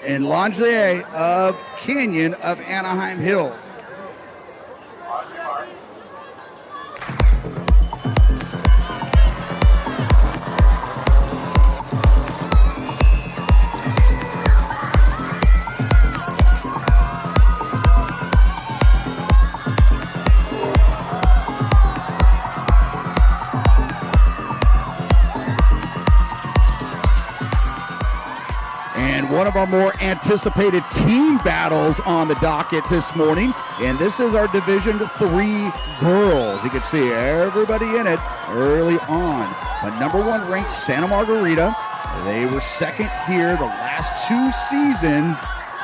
and lingerie of Canyon of Anaheim Hills. One of our more anticipated team battles on the docket this morning, and this is our Division III girls. You can see everybody in it early on. But number 1 ranked Santa Margarita. They were second here the last 2 seasons,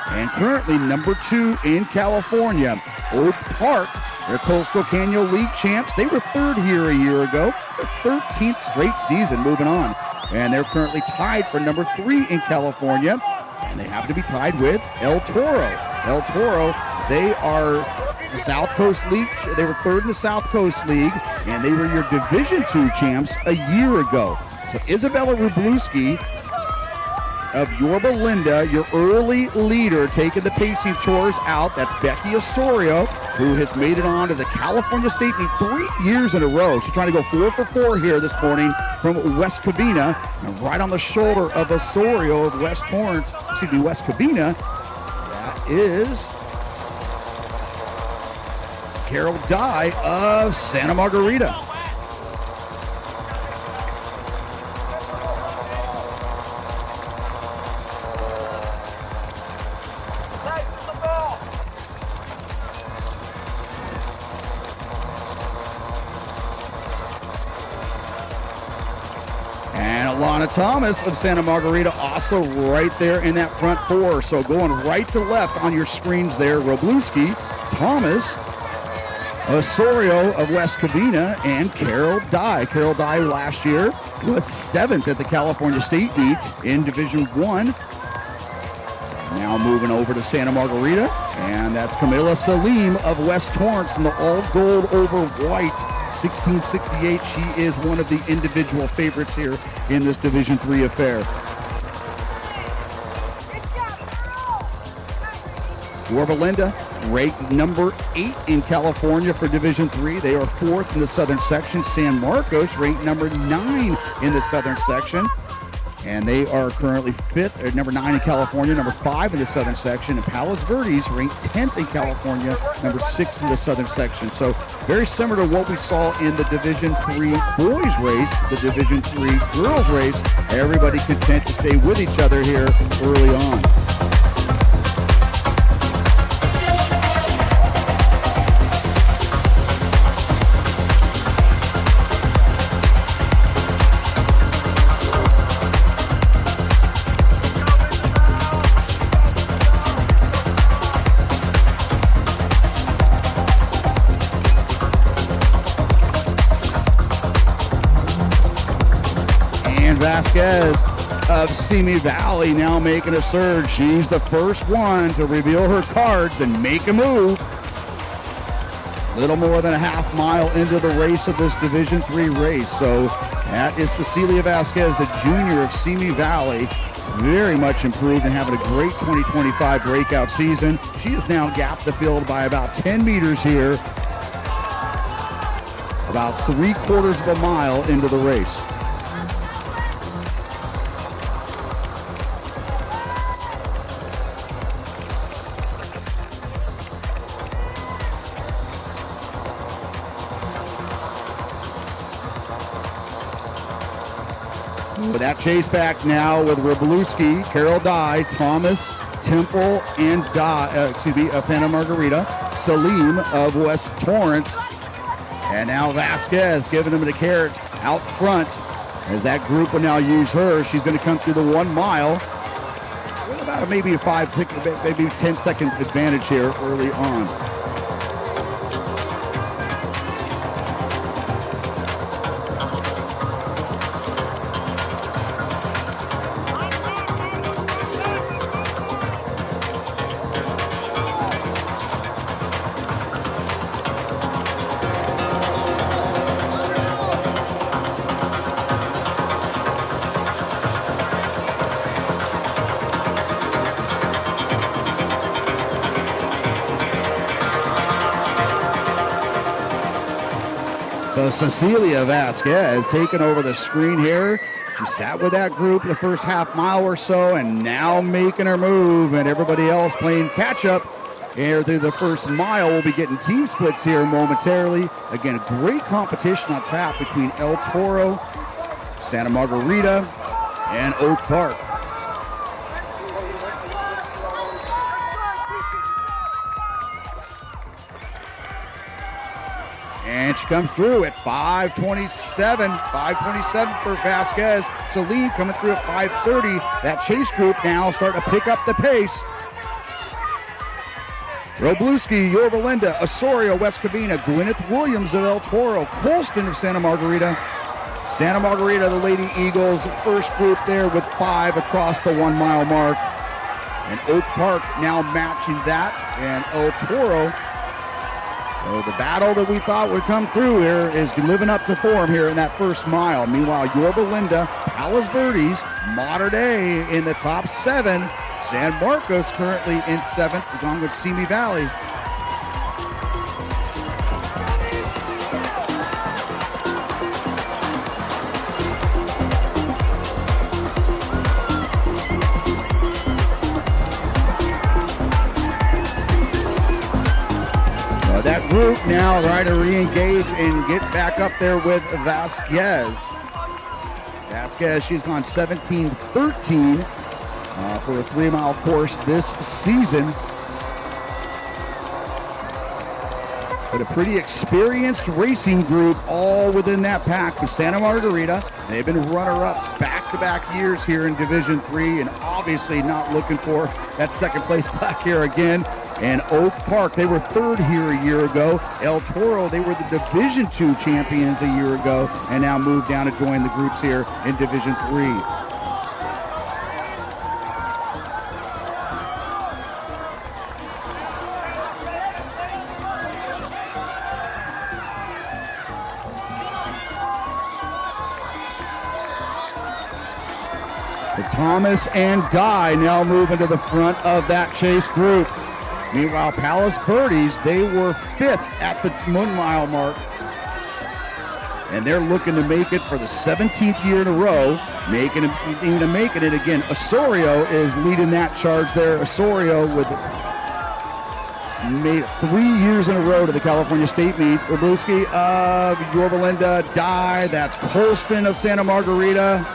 and currently number 2 in California. Oak Park, they're Coastal Canyon League champs. They were third here a year ago. Their 13th straight season moving on. And they're currently tied for number 3 in California. And they happen to be tied with El Toro. El Toro, they are the South Coast League. They were third in the South Coast League, and they were your Division II champs a year ago. So Isabella Rubluski of Yorba Linda, your early leader, taking the pacing chores out. That's Becky Osorio, who has made it on to the California State Meet 3 years in a row. She's trying to go 4 for 4 here this morning from West Covina. And right on the shoulder of Osorio of West Covina, that is Carol Dye of Santa Margarita. Thomas of Santa Margarita also right there in that front 4. So going right to left on your screens there, Robluski, Thomas, Osorio of West Covina, and Carol Dye. Carol Dye last year was 7th at the California State Meet in Division I. Now moving over to Santa Margarita, and that's Camila Salim of West Torrance in the all gold over white. 1668. She is one of the individual favorites here in this Division III affair. Yorba Linda ranked number 8 in California for Division III. They are 4th in the Southern Section. San Marcos ranked number 9 in the Southern Section. And they are currently 5th, or number 9 in California, number 5 in the Southern Section. And Palos Verdes ranked 10th in California, number 6 in the Southern Section. So very similar to what we saw in the Division III boys race, the Division III girls race. Everybody content to stay with each other here early on. Vasquez of Simi Valley now making a surge. She's the first one to reveal her cards and make a move. Little more than a half mile into the race of this Division III race. So that is Cecilia Vasquez, the junior of Simi Valley. Very much improved and having a great 2025 breakout season. She has now gapped the field by about 10 meters here. About 3/4 of a mile into the race. With that chase back now with Robluski, Carol Dye, Thomas, Temple, and Santa Margarita, Salim of West Torrance, and now Vasquez giving them the carrot out front as that group will now use her. She's going to come through the 1 mile with about maybe a 10-second advantage here early on. So Cecilia Vasquez taking over the screen here. She sat with that group the first half mile or so and now making her move, and everybody else playing catch up here through the first mile. We'll be getting team splits here momentarily. Again, great competition on tap between El Toro, Santa Margarita, and Oak Park. And she comes through at 5:27. 5:27 for Vasquez. Celine coming through at 5:30. That chase group now starting to pick up the pace. Robluski, Yorba Linda, Osorio, West Covina, Gwyneth Williams of El Toro, Colston of Santa Margarita. Santa Margarita, the Lady Eagles, first group there with 5 across the 1 mile mark. And Oak Park now matching that. And El Toro, so the battle that we thought would come through here is living up to form here in that first mile. Meanwhile, Yorba Linda, Palos Verdes, Mater Dei in the top 7. San Marcos currently in 7th, along with Simi Valley. That group now trying to re-engage and get back up there with Vasquez. Vasquez, she's gone 17-13 for a 3 mile course this season. But a pretty experienced racing group all within that pack with Santa Margarita. They've been runner-ups back-to-back years here in Division 3 and obviously not looking for that second place back here again. And Oak Park, they were 3rd here a year ago. El Toro, they were the Division 2 champions a year ago and now moved down to join the groups here in Division 3. So Thomas and Dye now moving to the front of that chase group. Meanwhile, Palos Verdes, they were 5th at the 1 mile mark. And they're looking to make it for the 17th year in a row. Making it again. Osorio is leading that charge there. Osorio with made 3 years in a row to the California State meet. Robluski of Yorba Linda, Dye, that's Colston of Santa Margarita.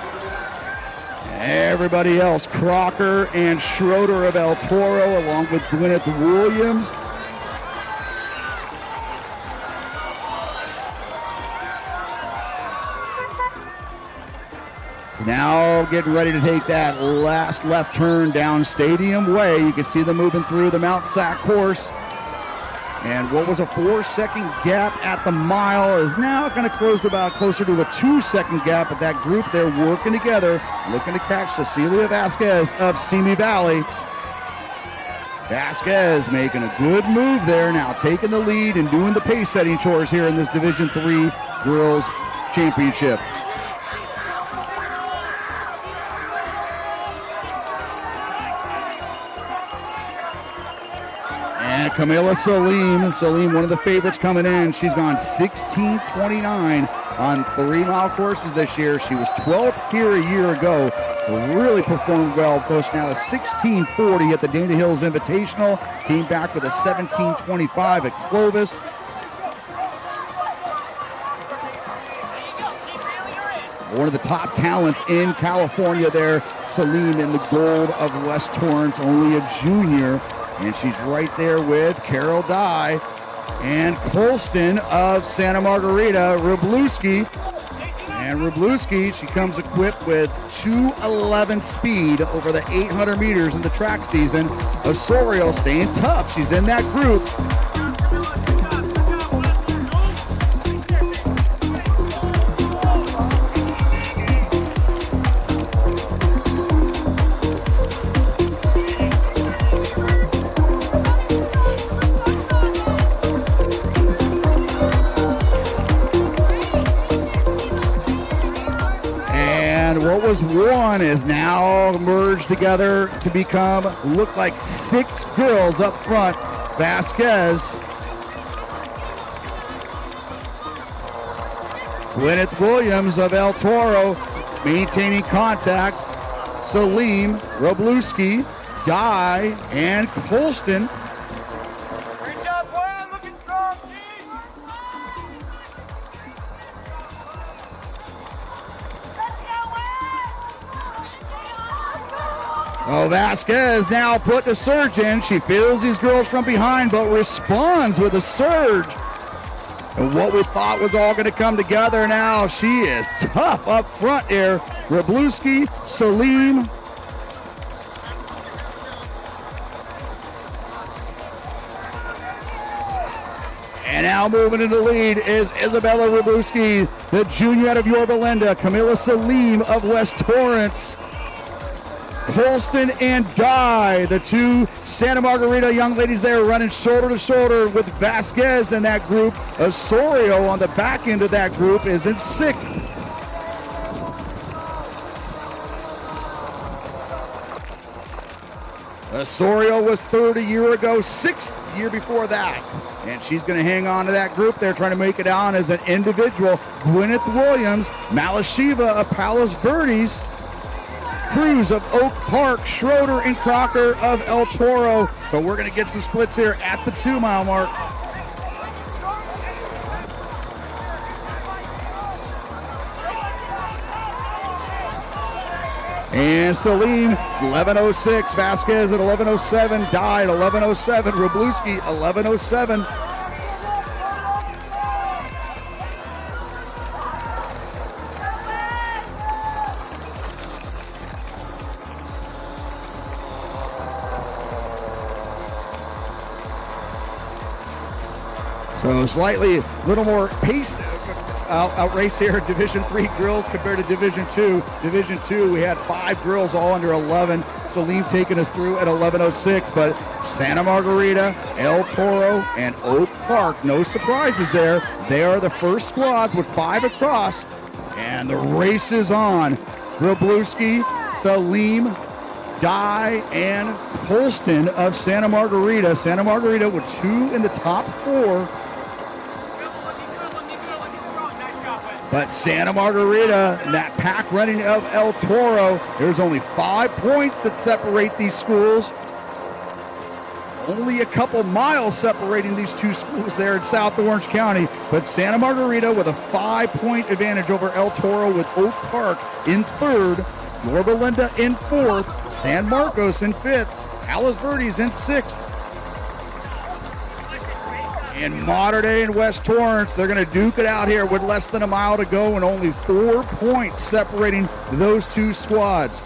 Everybody else, Crocker and Schroeder of El Toro, along with Gwyneth Williams. Now getting ready to take that last left turn down Stadium Way. You can see them moving through the Mount Sac course. And what was a 4-second gap at the mile is now going to close to about closer to a 2-second gap. But that group, they're working together, looking to catch Cecilia Vasquez of Simi Valley. Vasquez making a good move there, now taking the lead and doing the pace setting chores here in this Division 3 Girls Championship. And Camila Salim, one of the favorites coming in. She's gone 16:29 on 3 mile courses this year. She was 12th here a year ago. Really performed well, posting out a 16:40 at the Dana Hills Invitational. Came back with a 17:25 at Clovis. One of the top talents in California there, Celine in the gold of West Torrance, only a junior. And she's right there with Carol Dye and Colston of Santa Margarita, Robluski. And Robluski, she comes equipped with 2:11 speed over the 800 meters in the track season. Osorio staying tough. She's in that group. What was one is now merged together to become, looks like 6 girls up front. Vasquez Gwyneth Williams of El Toro maintaining contact. Salim, Wroblewski, Dye, and Colston. Great job, Gwen. Looking strong, team. Oh, Vasquez now put the surge in. She feels these girls from behind, but responds with a surge. And what we thought was all going to come together now, she is tough up front here. Wroblewski, Salim. And now moving in the lead is Isabella Wroblewski, the junior out of Yorba Linda. Camila Salim of West Torrance. Colston and Dye, the two Santa Margarita young ladies there, running shoulder to shoulder with Vasquez in that group. Osorio on the back end of that group is in sixth. Osorio was third a year ago, sixth year before that. And she's going to hang on to that group there, trying to make it on as an individual. Gwyneth Williams, Malashiva of Palos Verdes, Cruz of Oak Park, Schroeder and Crocker of El Toro. So we're going to get some splits here at the 2 mile mark. And Salim, it's 11:06. Vasquez at 11:07. Dye at 11:07. Wroblewski, 11:07. So slightly, a little more pace out race here, Division 3 girls compared to Division 2. Division 2, we had 5 girls all under 11. Salim taking us through at 11:06, but Santa Margarita, El Toro, and Oak Park, no surprises there. They are the first squads with 5 across, and the race is on. Wroblewski, Salim, Dye, and Colston of Santa Margarita. Santa Margarita with 2 in the top 4. But Santa Margarita, and that pack running of El Toro, there's only 5 points that separate these schools. Only a couple miles separating these two schools there in South Orange County. But Santa Margarita with a 5-point advantage over El Toro, with Oak Park in 3rd, Yorba Linda in 4th, San Marcos in 5th, Palos Verdes in 6th. In Mater Dei and West Torrance, they're going to duke it out here with less than a mile to go and only 4 points separating those two squads.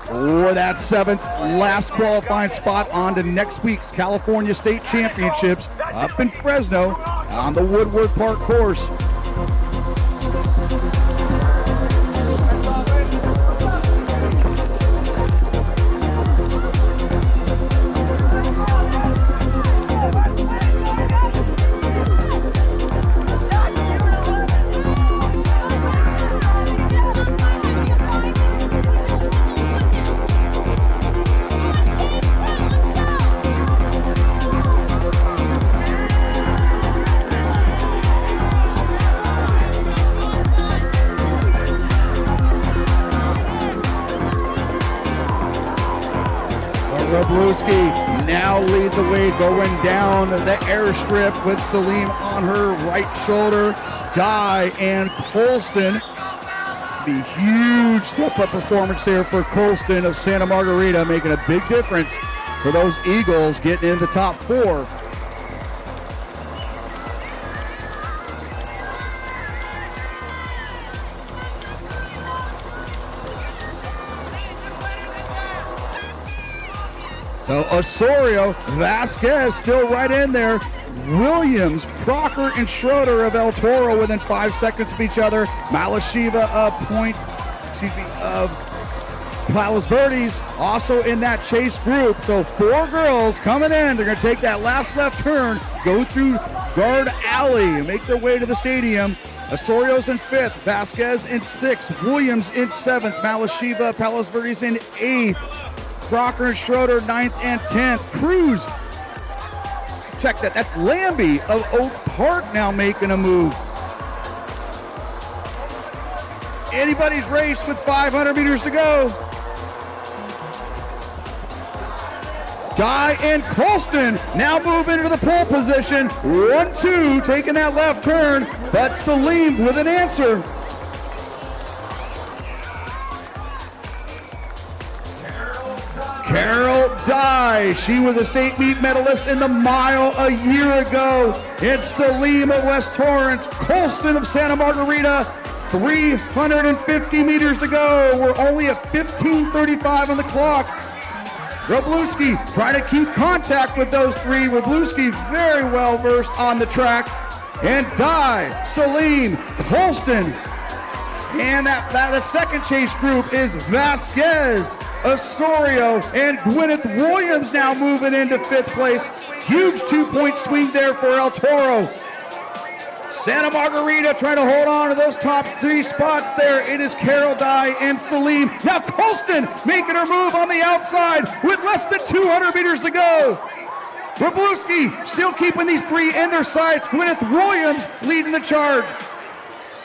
For that 7th last qualifying spot on to next week's California State Championships up in Fresno on the Woodward Park course. Wroblewski now leads the way going down the airstrip with Salim on her right shoulder. Dye and Colston. The huge step-up performance there for Colston of Santa Margarita, making a big difference for those Eagles getting in the top 4. So Osorio, Vasquez still right in there. Williams, Crocker, and Schroeder of El Toro within 5 seconds of each other. Malashiva of Palos Verdes also in that chase group. So 4 girls coming in. They're going to take that last left turn, go through Guard Alley, and make their way to the stadium. Osorio's in 5th, Vasquez in 6th, Williams in 7th, Malashiva, Palos Verdes in 8th. Crocker and Schroeder 9th and 10th. Cruz check that. That's Lambie of Oak Park now making a move. Anybody's race with 500 meters to go. Dye and Colston now move into the pole position. 1-2, taking that left turn, but Salim with an answer. Carol Dye, she was a state meet medalist in the mile a year ago. It's Salim of West Torrance, Colston of Santa Margarita. 350 meters to go. We're only at 15:35 on the clock. Wroblewski trying to keep contact with those three. Wroblewski very well versed on the track. And Dye, Salim, Colston. And the second chase group is Vasquez, Osorio, and Gwyneth Williams now moving into fifth place. Huge 2-point swing there for El Toro. Santa Margarita trying to hold on to those top three spots there. It is Carol Dye and Salim. Now Colston making her move on the outside with less than 200 meters to go. Wroblewski still keeping these three in their sights. Gwyneth Williams leading the charge.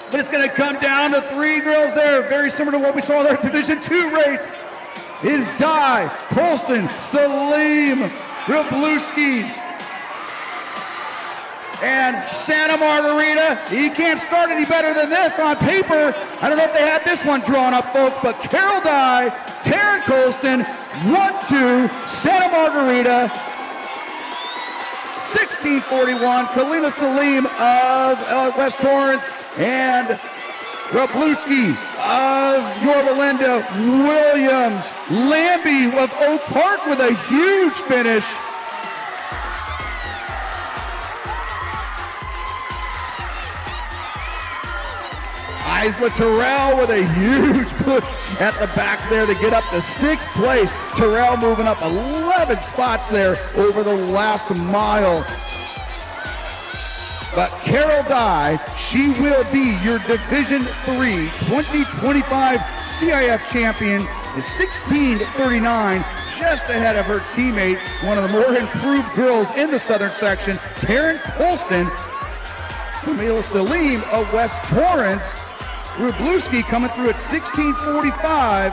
But it's going to come down to three girls there. Very similar to what we saw in our Division II race. Is Dye, Colston, Salim, Wroblewski. And Santa Margarita, he can't start any better than this on paper. I don't know if they had this one drawn up, folks, but Carol Dye, Taryn Colston, 1-2, Santa Margarita, 16:41, Kalina Salim of West Torrance, and Wroblewski of Yorba Linda, Williams, Lambie of Oak Park with a huge finish. Isla Terrell with a huge push at the back there to get up to sixth place. Terrell moving up 11 spots there over the last mile. But Carol Dye, she will be your Division III 2025 CIF champion, is 16:39, just ahead of her teammate, one of the more improved girls in the southern section, Taryn Colston. Camila Salim of West Torrance. Wroblewski coming through at 16:45.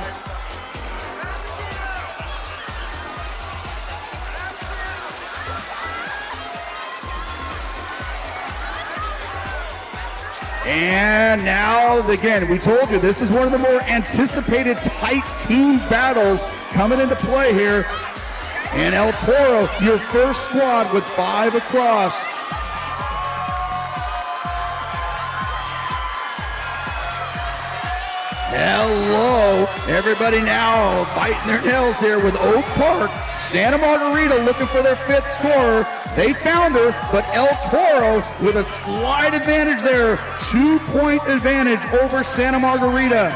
And now, again, we told you this is one of the more anticipated tight team battles coming into play here. And El Toro, your first squad with 5 across. Hello, everybody now biting their nails here with Oak Park. Santa Margarita looking for their 5th scorer. They found her, but El Toro with a slight advantage there. 2-point advantage over Santa Margarita.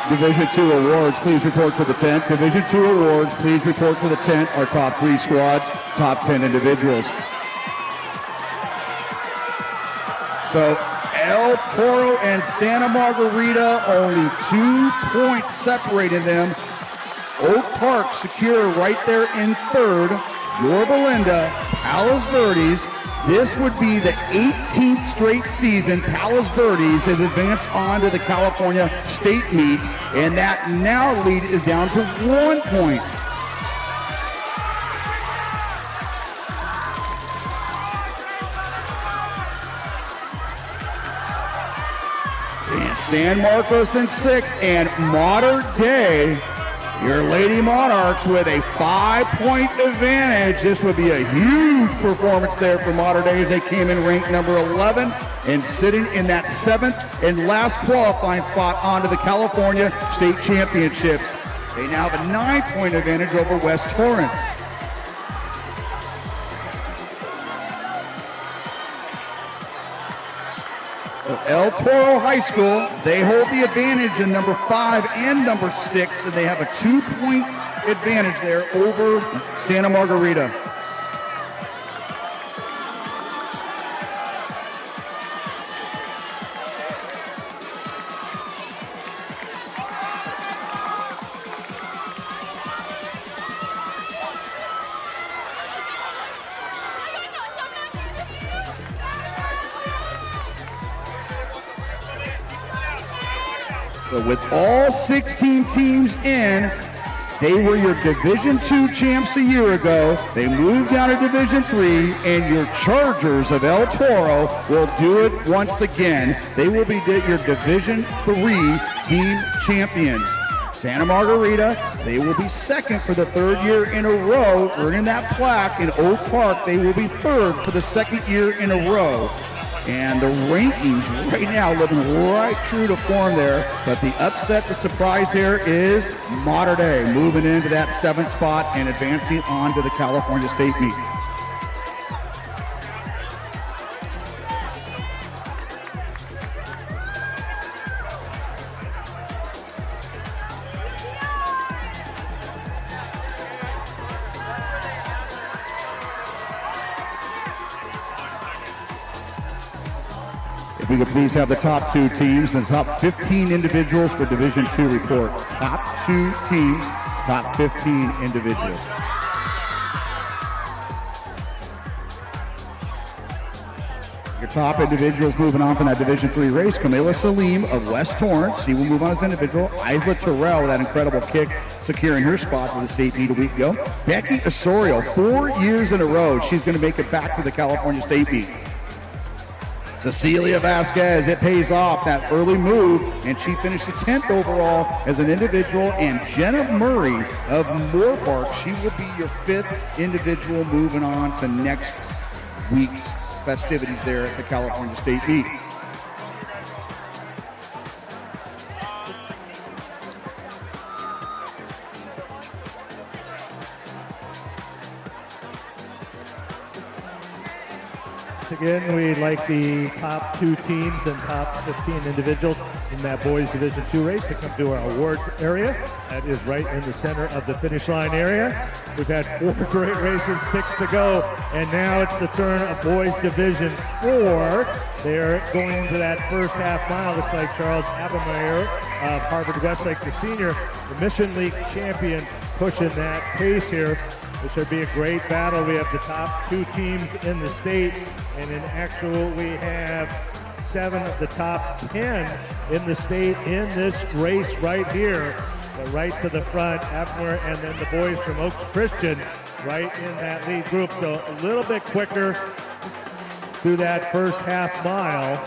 Division II awards, please report to the tent. Division II awards, please report to the tent. Our top 3 squads, top 10 individuals. So El Toro and Santa Margarita, only 2 points separating them. Oak Park secure right there in 3rd. Yorba Linda, Palos Verdes. This would be the 18th straight season Palos Verdes has advanced on to the California State Meet, and that now lead is down to 1 point. And San Marcos in 6th, and Modern Day, your Lady Monarchs with a 5-point advantage. This would be a huge performance there for Modern Day as they came in ranked number 11 and sitting in that 7th and last qualifying spot onto the California State Championships. They now have a 9-point advantage over West Torrance. So El Toro High School, they hold the advantage in number 5 and number 6, and they have a 2-point advantage there over Santa Margarita. So with all 16 teams in, they were your Division II champs a year ago. They moved down to Division III, and your Chargers of El Toro will do it once again. They will be your Division III team champions. Santa Margarita, they will be second for the third year in a row, earning that plaque. In Oak Park, they will be third for the second year in a row. And the rankings right now living right true to form there. But the upset, the surprise here is Mater Dei moving into that 7th spot and advancing on to the California State meet. If we could please have the top 2 teams and top 15 individuals for Division II report. Top 2 teams, top 15 individuals. Your top individuals moving on from that Division III race. Camila Salim of West Torrance. She will move on as individual. Isla Terrell with that incredible kick, securing her spot for the state meet a week ago. Becky Osorio, 4 years in a row. She's going to make it back to the California State meet. Cecilia Vasquez, it pays off, that early move, and she finished 10th overall as an individual. And Jenna Murray of Moorpark, she will be your 5th individual moving on to next week's festivities there at the California State meet. Again, we'd like the top 2 teams and top 15 individuals in that boys Division II race to come to our awards area. That is right in the center of the finish line area. We've had 4 great races, 6 to go, and now it's the turn of boys Division IV. They're going into that first half mile. Looks like Charles Abemeyer of Harvard Westlake, the senior, the Mission League champion, pushing that pace here. This should be a great battle. We have the top 2 teams in the state, and in actual, we have 7 of the top 10 in the state in this race right here. So right to the front, Abner, and then the boys from Oaks Christian right in that lead group. So a little bit quicker through that first half mile.